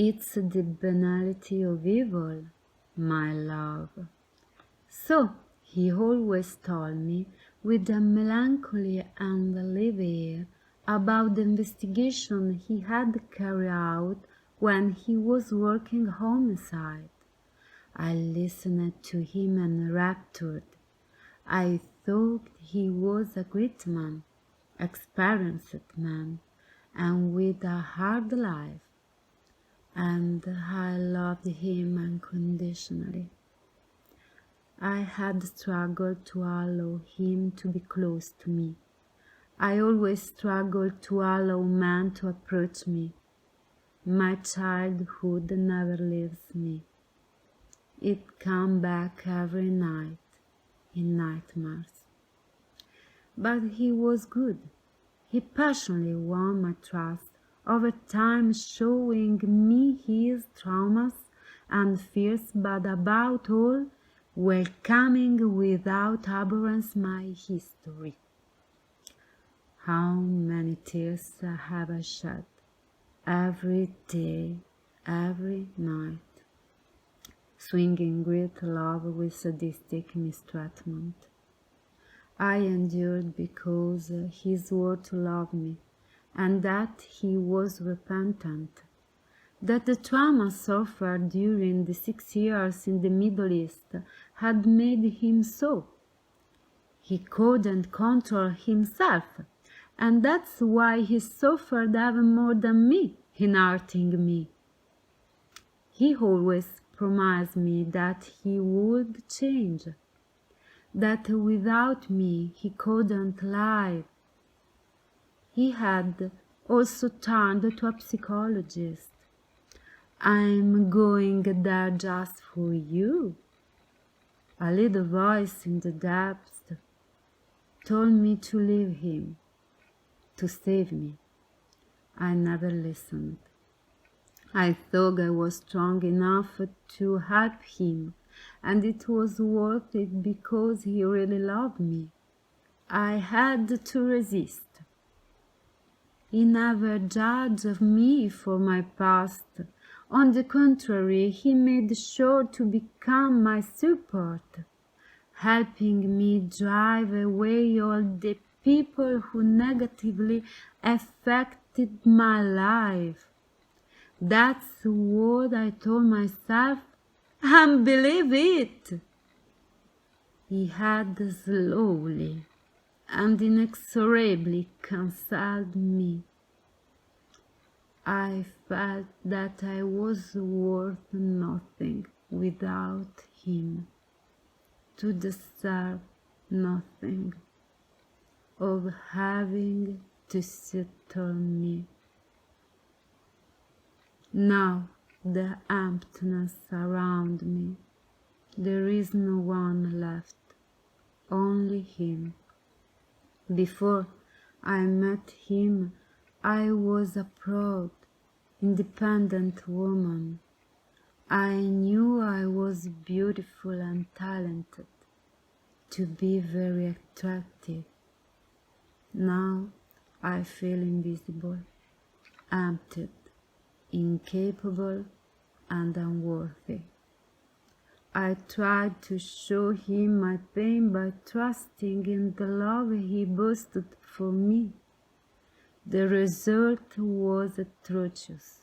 It's the banality of evil, my love. So, he always told me, with a melancholy and relief air, about the investigation he had carried out when he was working homicide. I listened to him enraptured. I thought he was a great man, experienced man, and with a hard life, and I loved him unconditionally. I had struggled to allow him to be close to me. I always struggled to allow men to approach me. My childhood never leaves me. It comes back every night, in nightmares. But he was good. He passionately won my trust, over time showing me his traumas and fears, but above all, welcoming without abhorrence my history. How many tears have I shed, every day, every night, swinging great love with sadistic mistreatment. I endured because he swore to love me, and that he was repentant, that the trauma suffered during the 6 years in the Middle East had made him so. He couldn't control himself, and that's why he suffered even more than me in hurting me. He always promised me that he would change, that without me he couldn't live. He had also turned to a psychologist. I'm going there just for you. A little voice in the depths told me to leave him, to save me. I never listened. I thought I was strong enough to help him, and it was worth it because he really loved me. I had to resist. He never judged me for my past. On the contrary, he made sure to become my support, helping me drive away all the people who negatively affected my life. That's what I told myself, and believe it. He had slowly and inexorably cancelled me. I felt that I was worth nothing without him, to deserve nothing, of having to settle me. Now the emptiness around me, there is no one left, only him. Before I met him, I was a proud, independent woman. I knew I was beautiful and talented, to be very attractive. Now I feel invisible, emptied, incapable, and unworthy. I tried to show him my pain by trusting in the love he boasted for me. The result was atrocious.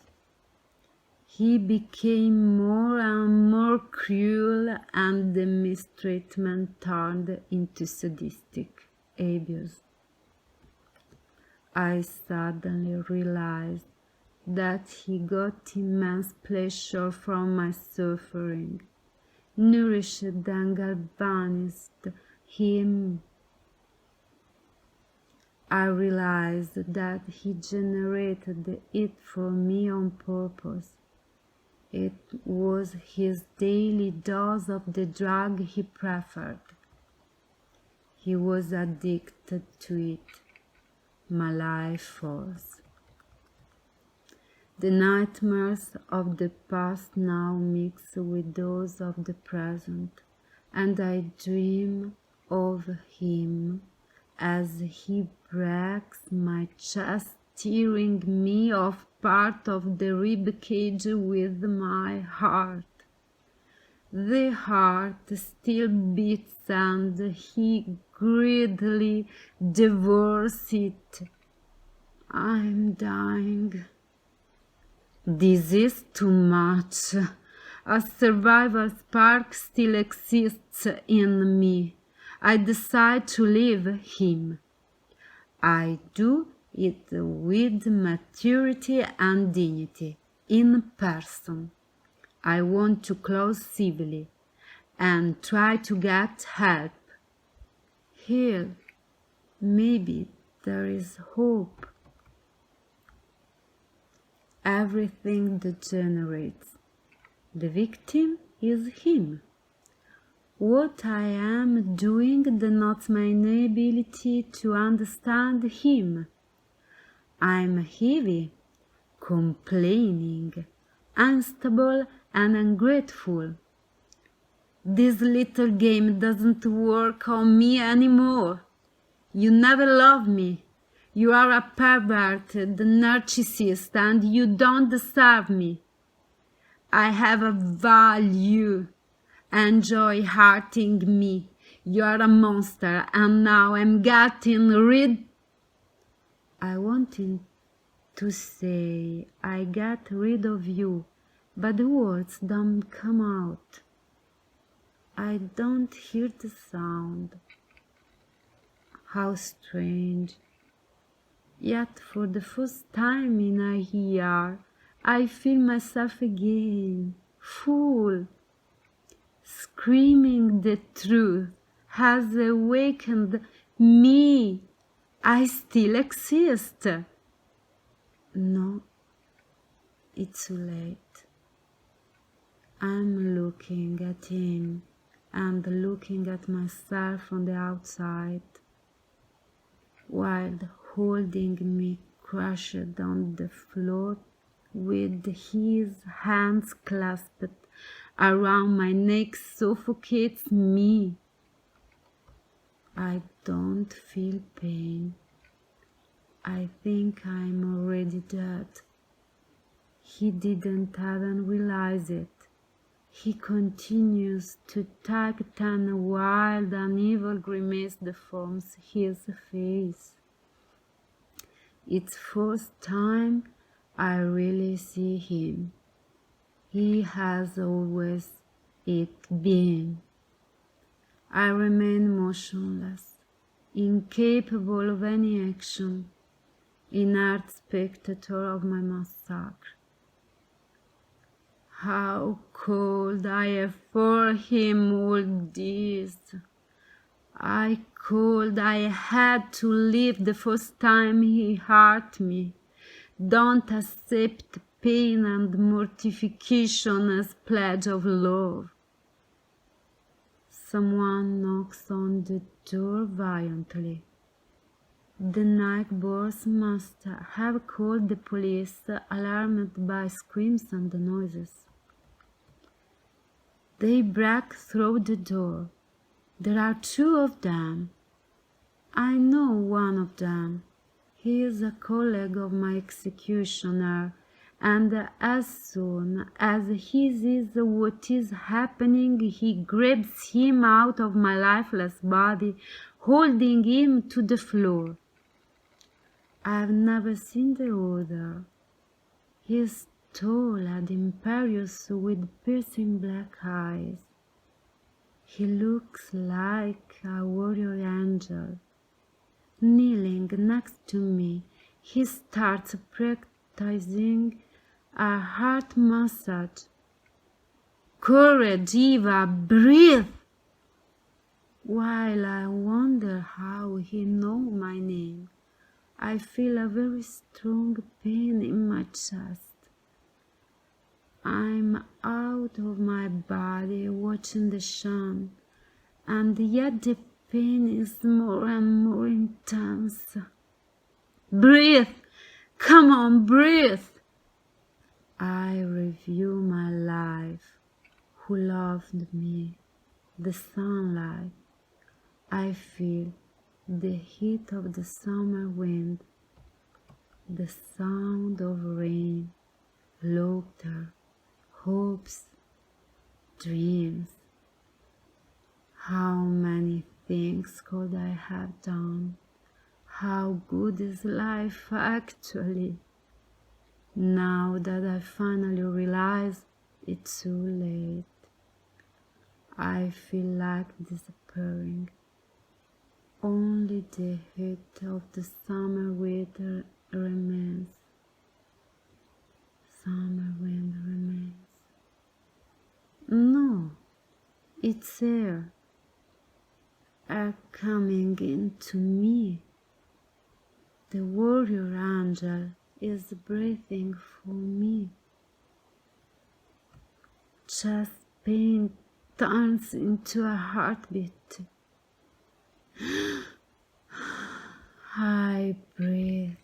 He became more and more cruel, and the mistreatment turned into sadistic abuse. I suddenly realized that he got immense pleasure from my suffering, nourished and galvanized him. I realized that he generated it for me on purpose. It was his daily dose of the drug he preferred. He was addicted to it, my life force. The nightmares of the past now mix with those of the present, and I dream of him as he breaks my chest tearing me off part of the rib cage with my heart. The heart still beats and he greedily devours it. I'm dying. This is too much. A survival spark still exists in me. I decide to leave him. I do it with maturity and dignity, in person. I want to close civilly and try to get help. Here, maybe there is hope. Everything degenerates. The victim is him. What I am doing denotes my inability to understand him. I'm heavy, complaining, unstable and ungrateful. This little game doesn't work on me anymore. You never loved me. You are a perverted narcissist and you don't deserve me. I have a value. Enjoy hurting me. You are a monster and now I'm getting rid. I wanted to say I get rid of you, but the words don't come out. I don't hear the sound. How strange. Yet for the first time in a year, I feel myself again, full. Screaming the truth has awakened me. I still exist. No, it's too late. I'm looking at him and looking at myself on the outside, while holding me crushed on the floor with his hands clasped around my neck suffocates me. I don't feel pain. I think I'm already dead. He didn't even realize it. He continues to tuck and a wild and evil grimace deforms his face. It's first time I really see him. He has always it been. I remain motionless, incapable of any action, inert spectator of my massacre. How cold I have for him all this. I cold I had to leave the first time he hurt me. Don't accept pain and mortification as pledge of love. Someone knocks on the door violently. The neighbors must have called the police, alarmed by screams and noises. They break through the door. There are two of them. I know one of them. He is a colleague of my executioner, and as soon as he sees what is happening, he grabs him out of my lifeless body, holding him to the floor. I've never seen the other. He is tall and imperious with piercing black eyes. He looks like a warrior angel. Kneeling next to me, he starts practicing a heart massage. Courage, Eva, breathe! While I wonder how he knows my name, I feel a very strong pain in my chest. I'm out of my body watching the sun, and yet the pain is more and more intense. Breathe! Come on, breathe! I review my life, who loved me, the sunlight. I feel the heat of the summer wind. the sound of rain, laughter, hopes, dreams. How many things could I have done? How good is life actually? Now that I finally realize it's too late, I feel like disappearing. Only the heat of the summer weather remains. Summer wind remains. No, it's air coming into me. The warrior angel is breathing for me. Chest pain turns into a heartbeat. I breathe.